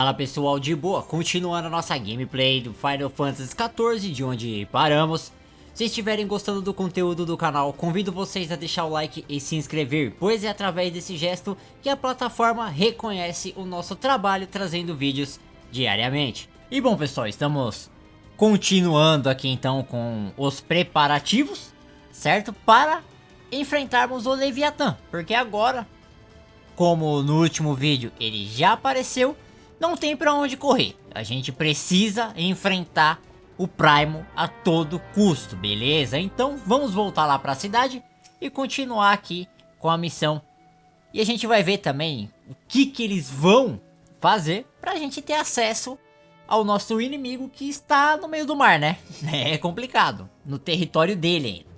Fala pessoal, de boa, continuando a nossa gameplay do Final Fantasy XIV, de onde paramos. Se estiverem gostando do conteúdo do canal, convido vocês a deixar o like e se inscrever, pois é através desse gesto que a plataforma reconhece o nosso trabalho trazendo vídeos diariamente. E bom pessoal, estamos continuando aqui então com os preparativos, certo? Para enfrentarmos o Leviatã, porque agora, como no último vídeo ele já apareceu, não tem pra onde correr. A gente precisa enfrentar o Primo a todo custo, beleza? Então vamos voltar lá pra cidade e continuar aqui com a missão. E a gente vai ver também o que eles vão fazer pra gente ter acesso ao nosso inimigo que está no meio do mar, né? É complicado, no território dele ainda.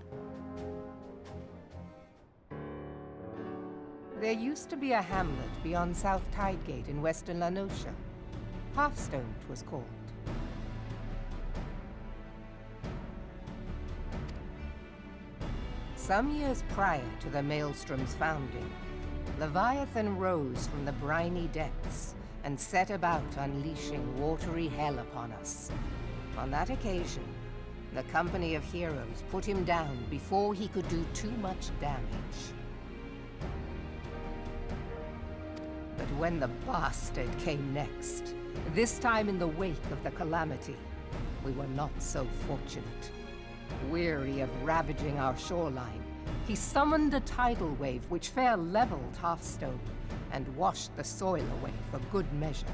There used to be a hamlet beyond South Tidegate in western Lanosha. Hearthstone, 'twas called. Some years prior to the Maelstrom's founding, Leviathan rose from the briny depths and set about unleashing watery hell upon us. On that occasion, the Company of Heroes put him down before he could do too much damage. But when the bastard came next, this time in the wake of the calamity, we were not so fortunate. Weary of ravaging our shoreline, he summoned a tidal wave which fair leveled Hearthstone and washed the soil away for good measure.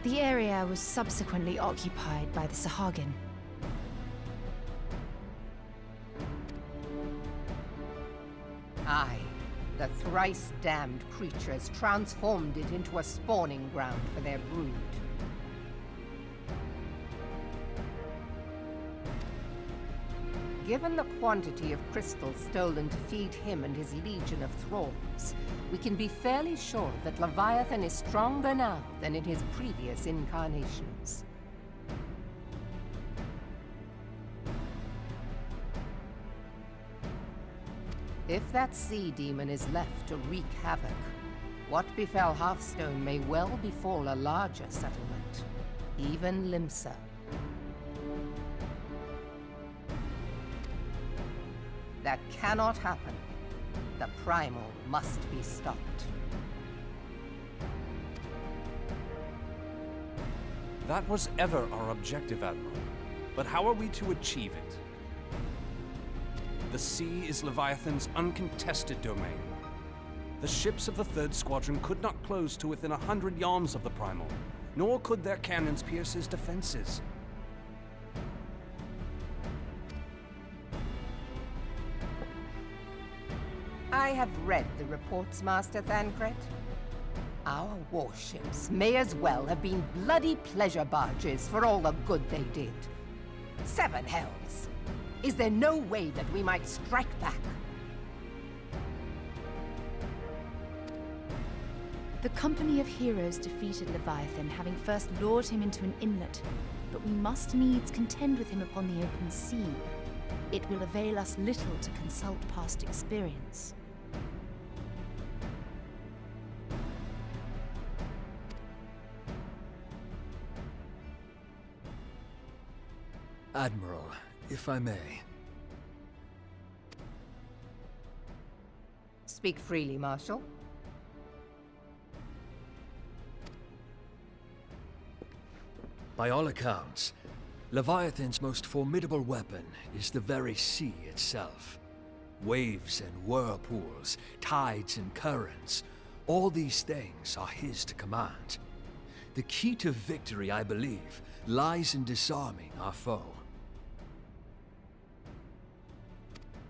The area was subsequently occupied by the Sahagin. Aye, the thrice-damned creatures transformed it into a spawning ground for their brood. Given the quantity of crystal stolen to feed him and his legion of thralls, we can be fairly sure that Leviathan is stronger now than in his previous incarnations. If that sea demon is left to wreak havoc, what befell Hearthstone may well befall a larger settlement, even Limsa. That cannot happen. The Primal must be stopped. That was ever our objective, Admiral. But how are we to achieve it? The sea is Leviathan's uncontested domain. The ships of the 3rd Squadron could not close to within 100 yards of the Primal, nor could their cannons pierce his defenses. I have read the reports, Master Thancred. Our warships may as well have been bloody pleasure barges for all the good they did. 7 hells! Is there no way that we might strike back? The Company of Heroes defeated Leviathan, having first lured him into an inlet, but we must needs contend with him upon the open sea. It will avail us little to consult past experience. Admiral, if I may. Speak freely, Marshal. By all accounts, Leviathan's most formidable weapon is the very sea itself. Waves and whirlpools, tides and currents, all these things are his to command. The key to victory, I believe, lies in disarming our foe.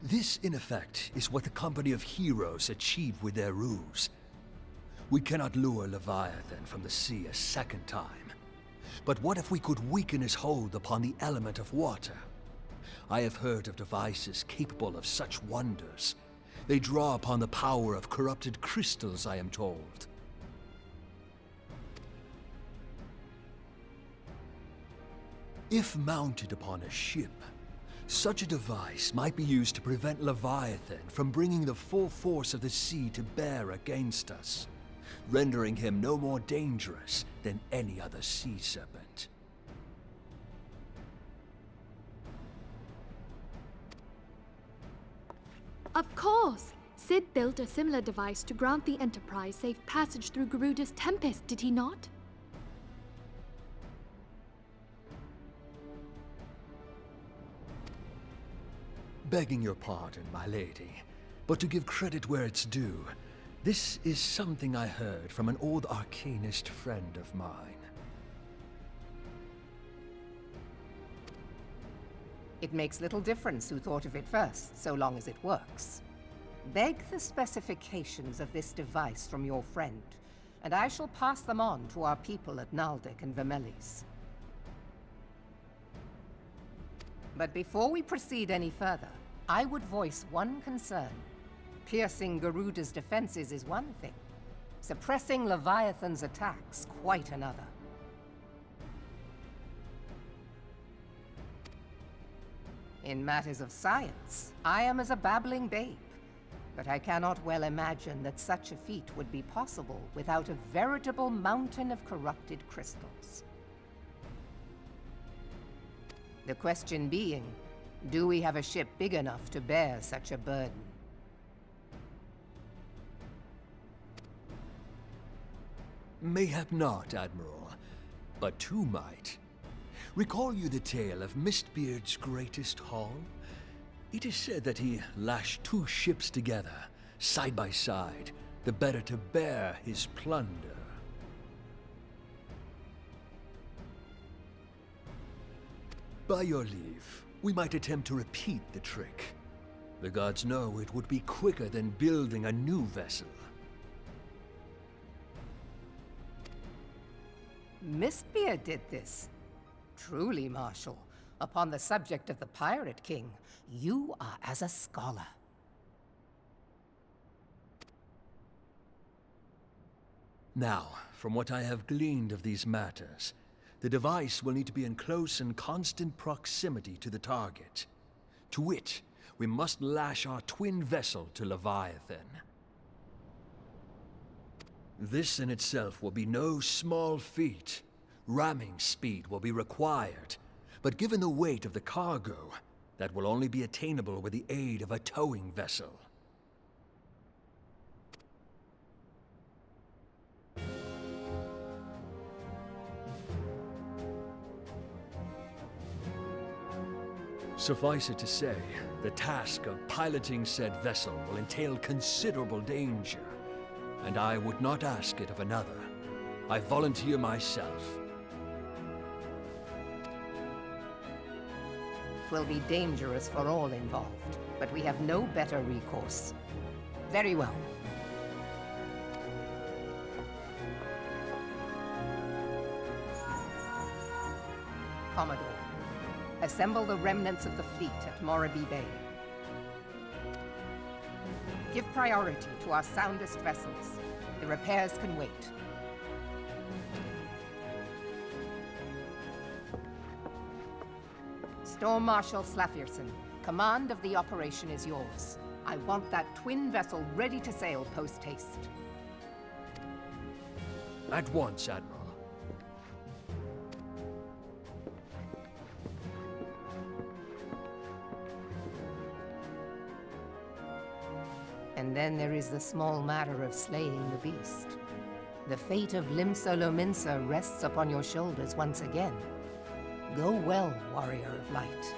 This, in effect, is what the Company of Heroes achieved with their ruse. We cannot lure Leviathan from the sea a second time. But what if we could weaken his hold upon the element of water? I have heard of devices capable of such wonders. They draw upon the power of corrupted crystals, I am told. If mounted upon a ship, Such a device might be used to prevent Leviathan from bringing the full force of the sea to bear against us, rendering him no more dangerous than any other sea serpent. Of course! Sid built a similar device to grant the Enterprise safe passage through Garuda's Tempest, did he not? Begging your pardon, my lady, but to give credit where it's due, this is something I heard from an old arcanist friend of mine. It makes little difference who thought of it first, so long as it works. Beg the specifications of this device from your friend, and I shall pass them on to our people at Naldic and Vermelis. But before we proceed any further, I would voice one concern. Piercing Garuda's defenses is one thing. Suppressing Leviathan's attacks, quite another. In matters of science, I am as a babbling babe. But I cannot well imagine that such a feat would be possible without a veritable mountain of corrupted crystals. The question being, do we have a ship big enough to bear such a burden? Mayhap not, Admiral, but two might. Recall you the tale of Mistbeard's greatest haul? It is said that he lashed two ships together, side by side, the better to bear his plunder. By your leave, we might attempt to repeat the trick. The gods know it would be quicker than building a new vessel. Mistbeard did this. Truly, Marshal, upon the subject of the Pirate King, you are as a scholar. Now, from what I have gleaned of these matters, the device will need to be in close and constant proximity to the target. To wit, we must lash our twin vessel to Leviathan. This in itself will be no small feat. Ramming speed will be required, but given the weight of the cargo, that will only be attainable with the aid of a towing vessel. Suffice it to say, the task of piloting said vessel will entail considerable danger, and I would not ask it of another. I volunteer myself. It will be dangerous for all involved, but we have no better recourse. Very well. Commodore, assemble the remnants of the fleet at Morabee Bay. Give priority to our soundest vessels. The repairs can wait. Storm Marshal Slafierson, command of the operation is yours. I want that twin vessel ready to sail post-haste. At once, Admiral. And then there is the small matter of slaying the beast. The fate of Limsa Lominsa rests upon your shoulders once again. Go well, warrior of light.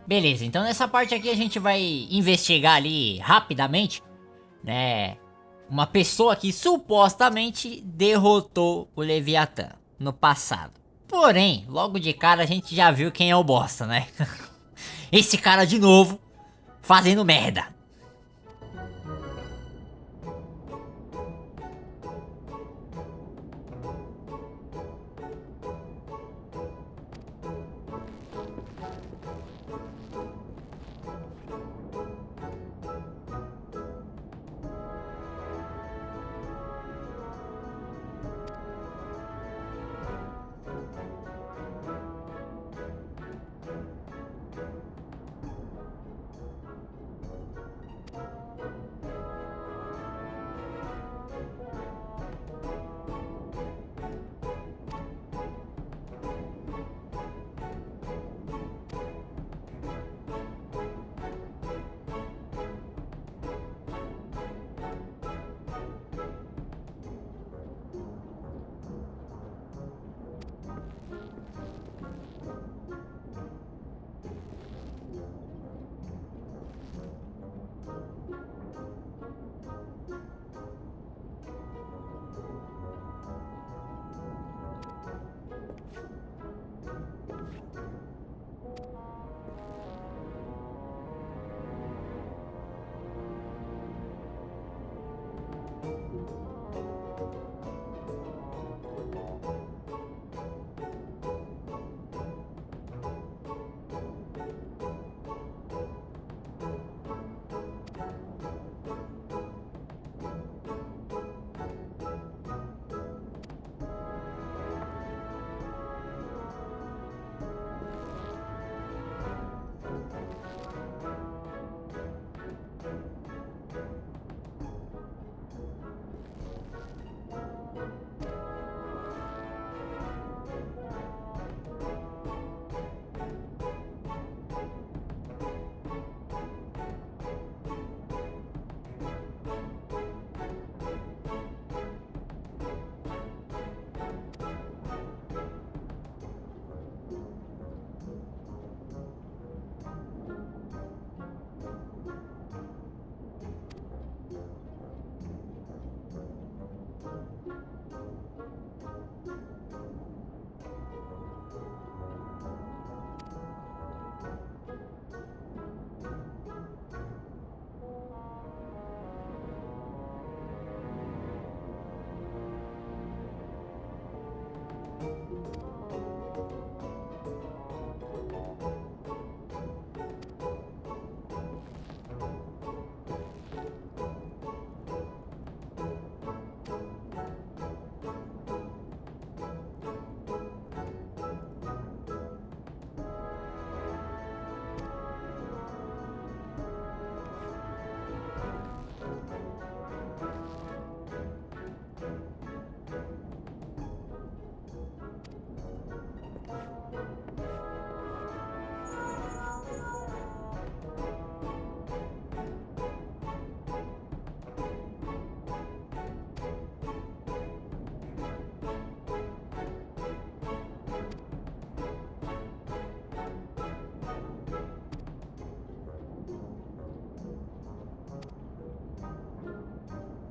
Beleza, então nessa parte aqui a gente vai investigar ali rapidamente, né? Uma pessoa que supostamente derrotou o Leviatã no passado. Porém, logo de cara a gente já viu quem é o bosta, né? Esse cara de novo, fazendo merda.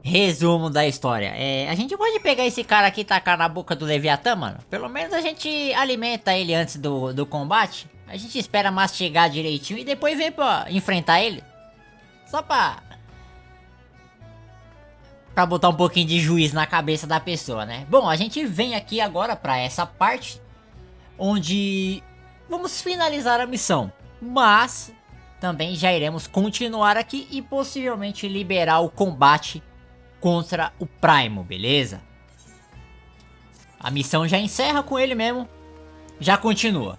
Resumo da história. A gente pode pegar esse cara aqui e tacar na boca do Leviatã, mano? Pelo menos a gente alimenta ele antes do combate. A gente espera mastigar direitinho e depois vem pra enfrentar ele. Só pra botar um pouquinho de juízo na cabeça da pessoa, né? Bom, a gente vem aqui agora pra essa parte onde vamos finalizar a missão. Mas também já iremos continuar aqui e possivelmente liberar o combate contra o Primo, beleza? A missão já encerra com ele mesmo, já continua.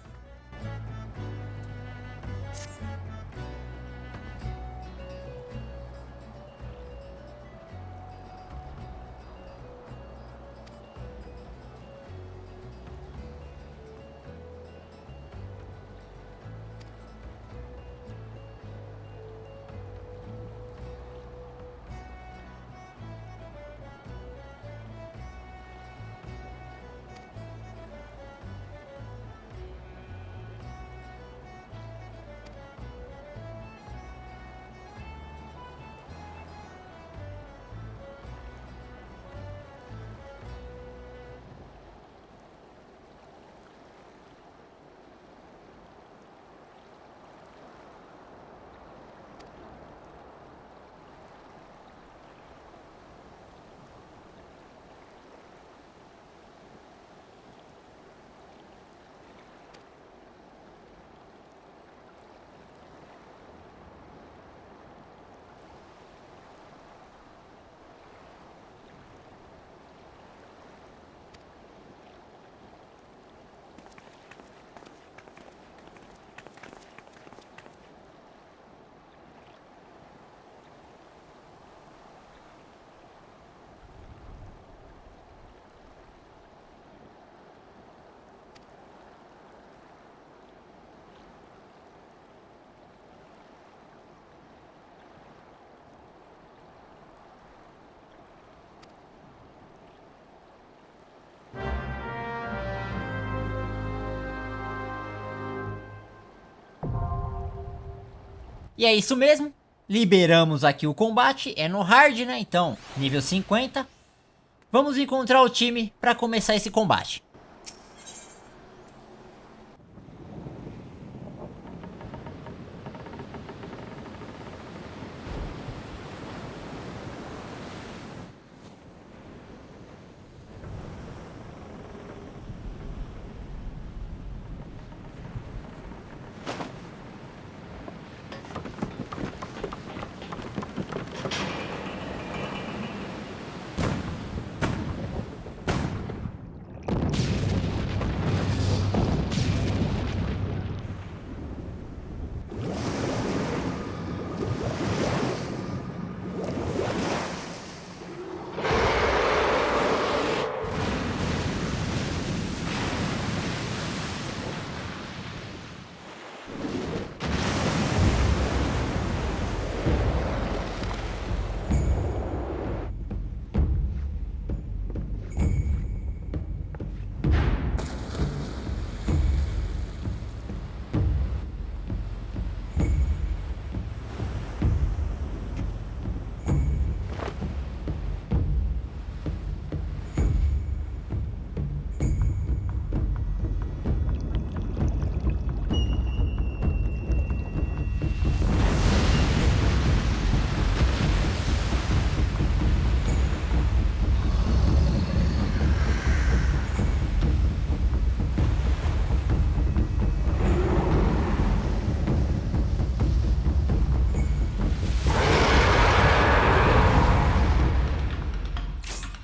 E é isso mesmo. Liberamos aqui o combate. É no hard, né? Então, nível 50. Vamos encontrar o time para começar esse combate.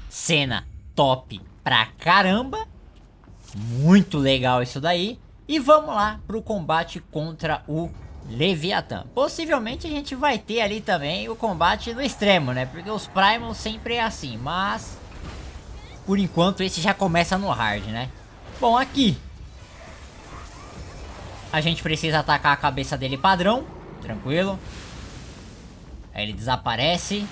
Cena top pra caramba. Muito legal isso daí. E vamos lá pro combate contra o Leviatã. Possivelmente a gente vai ter ali também o combate no extremo, né? Porque os Primals sempre é assim. Mas por enquanto esse já começa no hard, né? Bom, aqui a gente precisa atacar a cabeça dele padrão. Tranquilo. Aí ele desaparece.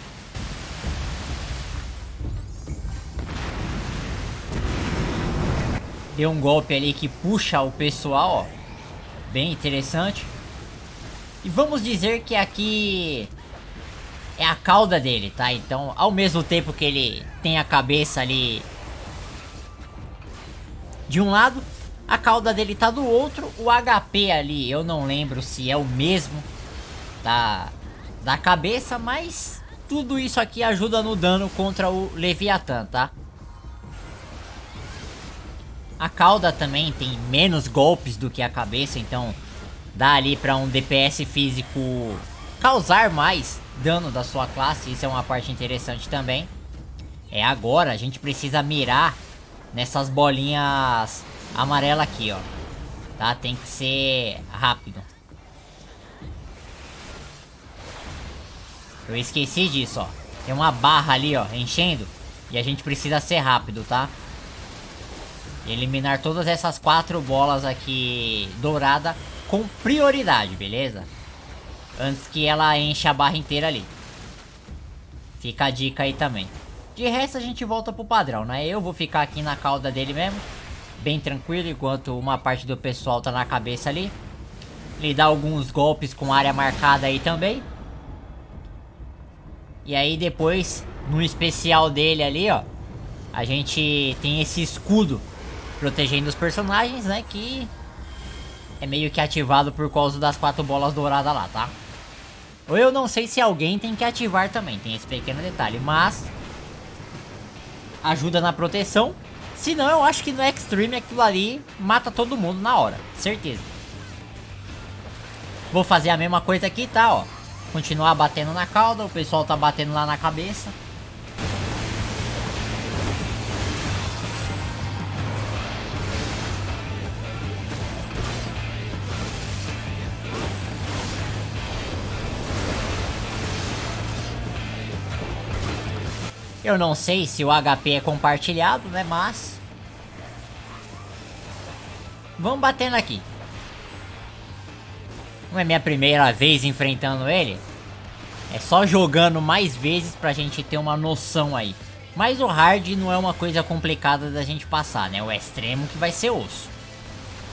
Deu um golpe ali que puxa o pessoal, ó. Bem interessante. E vamos dizer que aqui é a cauda dele, tá? Então, ao mesmo tempo que ele tem a cabeça ali de um lado, a cauda dele tá do outro. O HP ali, eu não lembro se é o mesmo da cabeça, mas tudo isso aqui ajuda no dano contra o Leviatã, tá? A cauda também tem menos golpes do que a cabeça, então dá ali para um DPS físico causar mais dano da sua classe. Isso é uma parte interessante também. É, agora a gente precisa mirar nessas bolinhas amarelas aqui, ó. Tá? Tem que ser rápido. Eu esqueci disso, ó. Tem uma barra ali, ó, enchendo. E a gente precisa ser rápido, tá? Eliminar todas essas 4 bolas aqui dourada com prioridade, beleza? Antes que ela enche a barra inteira ali. Fica a dica aí também. De resto a gente volta pro padrão, né? Eu vou ficar aqui na cauda dele mesmo, bem tranquilo, enquanto uma parte do pessoal tá na cabeça ali. Ele dá alguns golpes com área marcada aí também. E aí depois, no especial dele ali, ó, a gente tem esse escudo protegendo os personagens, né, que é meio que ativado por causa das 4 bolas douradas lá, tá? Ou eu não sei se alguém tem que ativar também, tem esse pequeno detalhe, mas ajuda na proteção. Se não, eu acho que no Extreme aquilo ali mata todo mundo na hora, certeza. Vou fazer a mesma coisa aqui, tá, ó. Continuar batendo na cauda, o pessoal tá batendo lá na cabeça. Eu não sei se o HP é compartilhado, né, mas vamos batendo aqui. Não é minha primeira vez enfrentando ele. É só jogando mais vezes pra gente ter uma noção aí. Mas o hard não é uma coisa complicada da gente passar, né? O extremo que vai ser osso.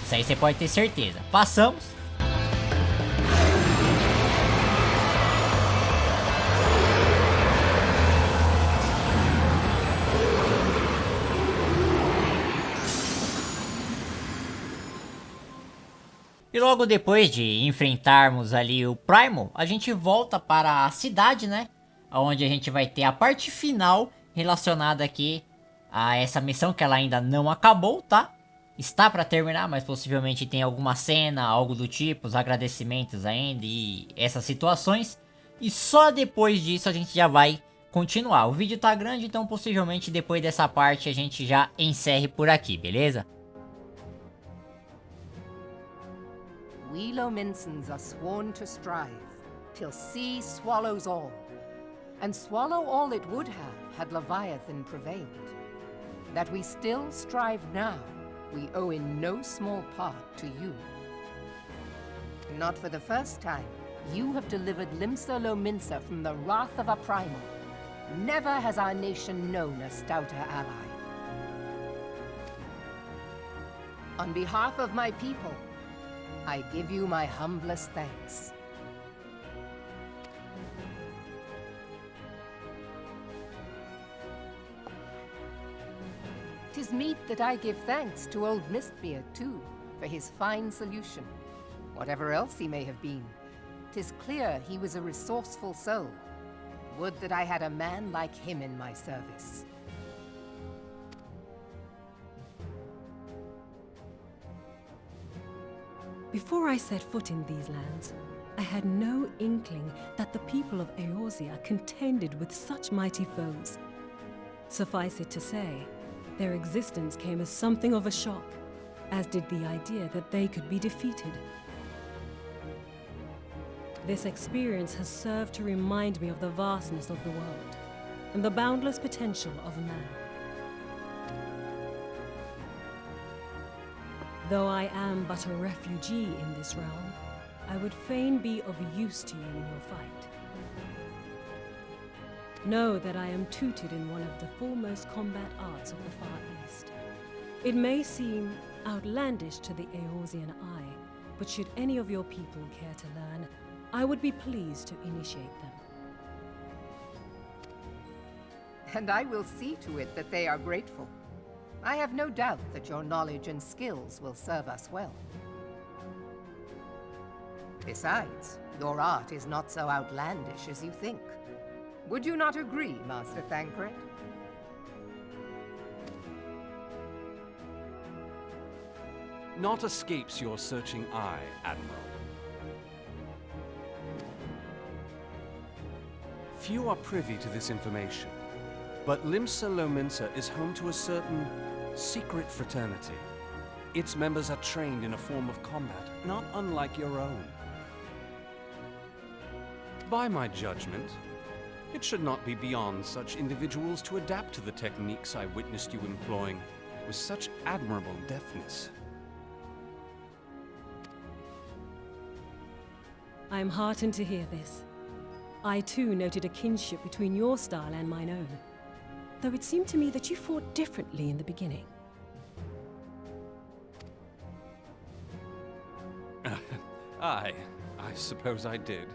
Isso aí você pode ter certeza. Passamos. E logo depois de enfrentarmos ali o Primal, a gente volta para a cidade, né? Onde a gente vai ter a parte final relacionada aqui a essa missão que ela ainda não acabou, tá? Está para terminar, mas possivelmente tem alguma cena, algo do tipo, os agradecimentos ainda e essas situações. E só depois disso a gente já vai continuar. O vídeo tá grande, então possivelmente depois dessa parte a gente já encerre por aqui, beleza? We Lominsons are sworn to strive, till sea swallows all. And swallow all it would have had Leviathan prevailed. That we still strive now, we owe in no small part to you. Not for the first time, you have delivered Limsa Lominsa from the wrath of a primal. Never has our nation known a stouter ally. On behalf of my people, I give you my humblest thanks. 'Tis meet that I give thanks to old Mistbeard, too, for his fine solution. Whatever else he may have been, 'tis clear he was a resourceful soul. Would that I had a man like him in my service. Before I set foot in these lands, I had no inkling that the people of Eorzea contended with such mighty foes. Suffice it to say, their existence came as something of a shock, as did the idea that they could be defeated. This experience has served to remind me of the vastness of the world, and the boundless potential of man. Though I am but a refugee in this realm, I would fain be of use to you in your fight. Know that I am tutored in one of the foremost combat arts of the Far East. It may seem outlandish to the Eorzean eye, but should any of your people care to learn, I would be pleased to initiate them. And I will see to it that they are grateful. I have no doubt that your knowledge and skills will serve us well. Besides, your art is not so outlandish as you think. Would you not agree, Master Thancred? Naught escapes your searching eye, Admiral. Few are privy to this information, but Limsa Lominsa is home to a certain secret fraternity. Its members are trained in a form of combat not unlike your own. By my judgment, it should not be beyond such individuals to adapt to the techniques I witnessed you employing with such admirable deftness. I am heartened to hear this. I too noted a kinship between your style and mine own, though it seemed to me that you fought differently in the beginning. I suppose I did.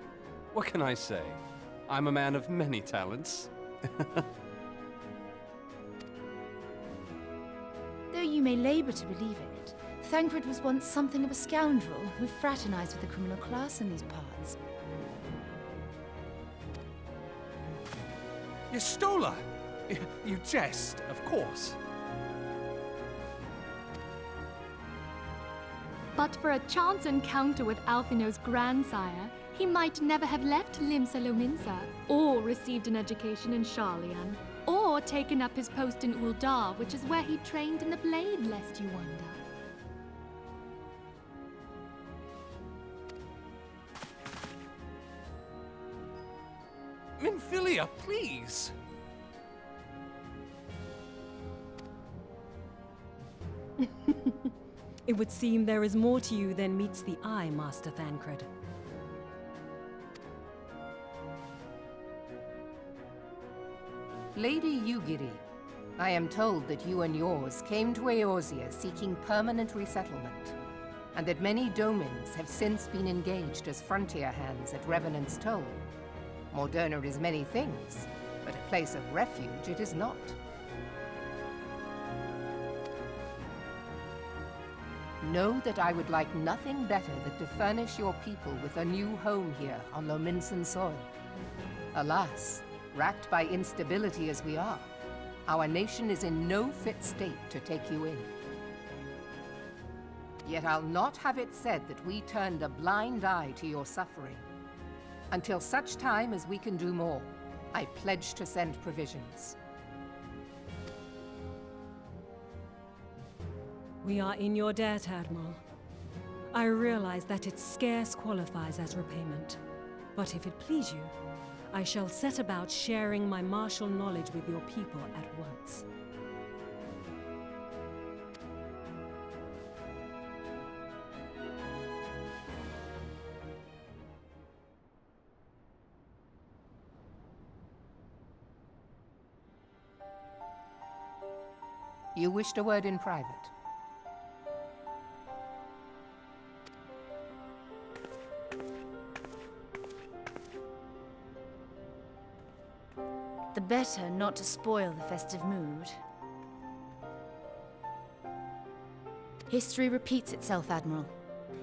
What can I say? I'm a man of many talents. Though you may labor to believe it, Thancred was once something of a scoundrel who fraternized with the criminal class in these parts. Yestola! You jest, of course. But for a chance encounter with Alphino's grandsire, he might never have left Limsa Lominsa, or received an education in Sharlayan, or taken up his post in Uldar, which is where he trained in the blade, lest you wonder. Minfilia, please! It would seem there is more to you than meets the eye, Master Thancred. Lady Yugiri, I am told that you and yours came to Eorzea seeking permanent resettlement, and that many domins have since been engaged as frontier hands at Revenant's Toll. Moderna is many things, but a place of refuge it is not. Know that I would like nothing better than to furnish your people with a new home here on Lominsan soil. Alas, racked by instability as we are, our nation is in no fit state to take you in. Yet I'll not have it said that we turned a blind eye to your suffering. Until such time as we can do more, I pledge to send provisions. We are in your debt, Admiral. I realize that it scarce qualifies as repayment. But if it please you, I shall set about sharing my martial knowledge with your people at once. You wished a word in private. The better not to spoil the festive mood. History repeats itself, Admiral.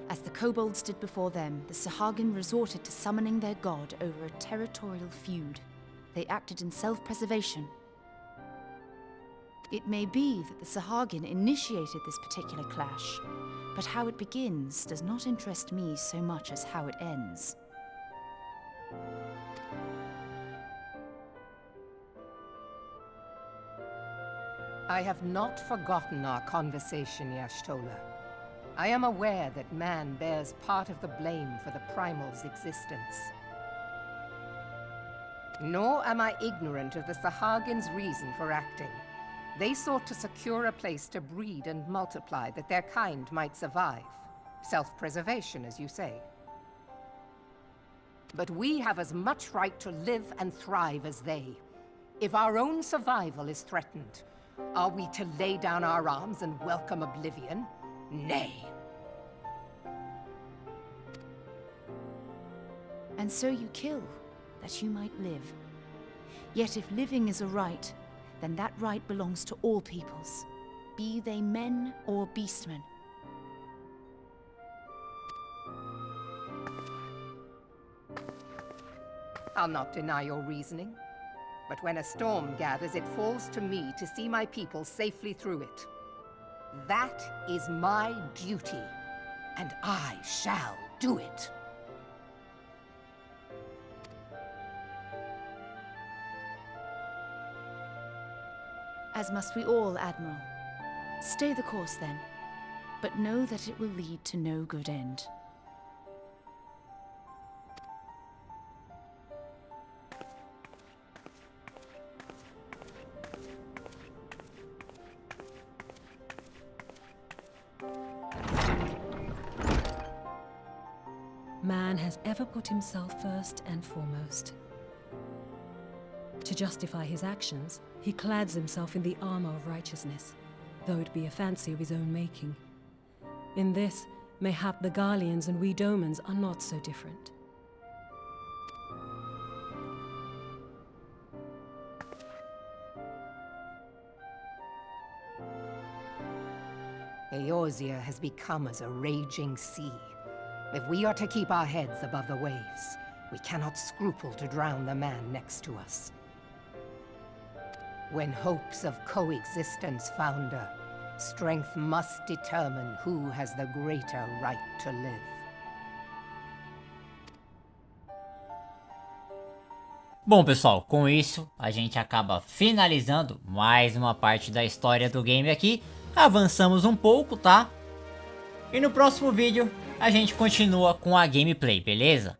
As the kobolds did before them, the Sahagin resorted to summoning their god over a territorial feud. They acted in self-preservation. It may be that the Sahagin initiated this particular clash, but how it begins does not interest me so much as how it ends. I have not forgotten our conversation, Y'ashtola. I am aware that man bears part of the blame for the Primal's existence. Nor am I ignorant of the Sahagin's reason for acting. They sought to secure a place to breed and multiply that their kind might survive. Self-preservation, as you say. But we have as much right to live and thrive as they. If our own survival is threatened, are we to lay down our arms and welcome oblivion? Nay. And so you kill, that you might live. Yet if living is a right, then that right belongs to all peoples, be they men or beastmen. I'll not deny your reasoning. But when a storm gathers, it falls to me to see my people safely through it. That is my duty, and I shall do it. As must we all, Admiral. Stay the course then, but know that it will lead to no good end. Man has ever put himself first and foremost. To justify his actions, he clads himself in the armor of righteousness, though it be a fancy of his own making. In this, mayhap the Garleans and we Domans are not so different. Eorzea has become as a raging sea. If we are to keep our heads above the waves, we cannot scruple to drown the man next to us. When hopes of coexistence founder, strength must determine who has the greater right to live. Bom, pessoal, com isso a gente acaba finalizando mais uma parte da história do game aqui. Avançamos um pouco, tá? E no próximo vídeo a gente continua com a gameplay, beleza?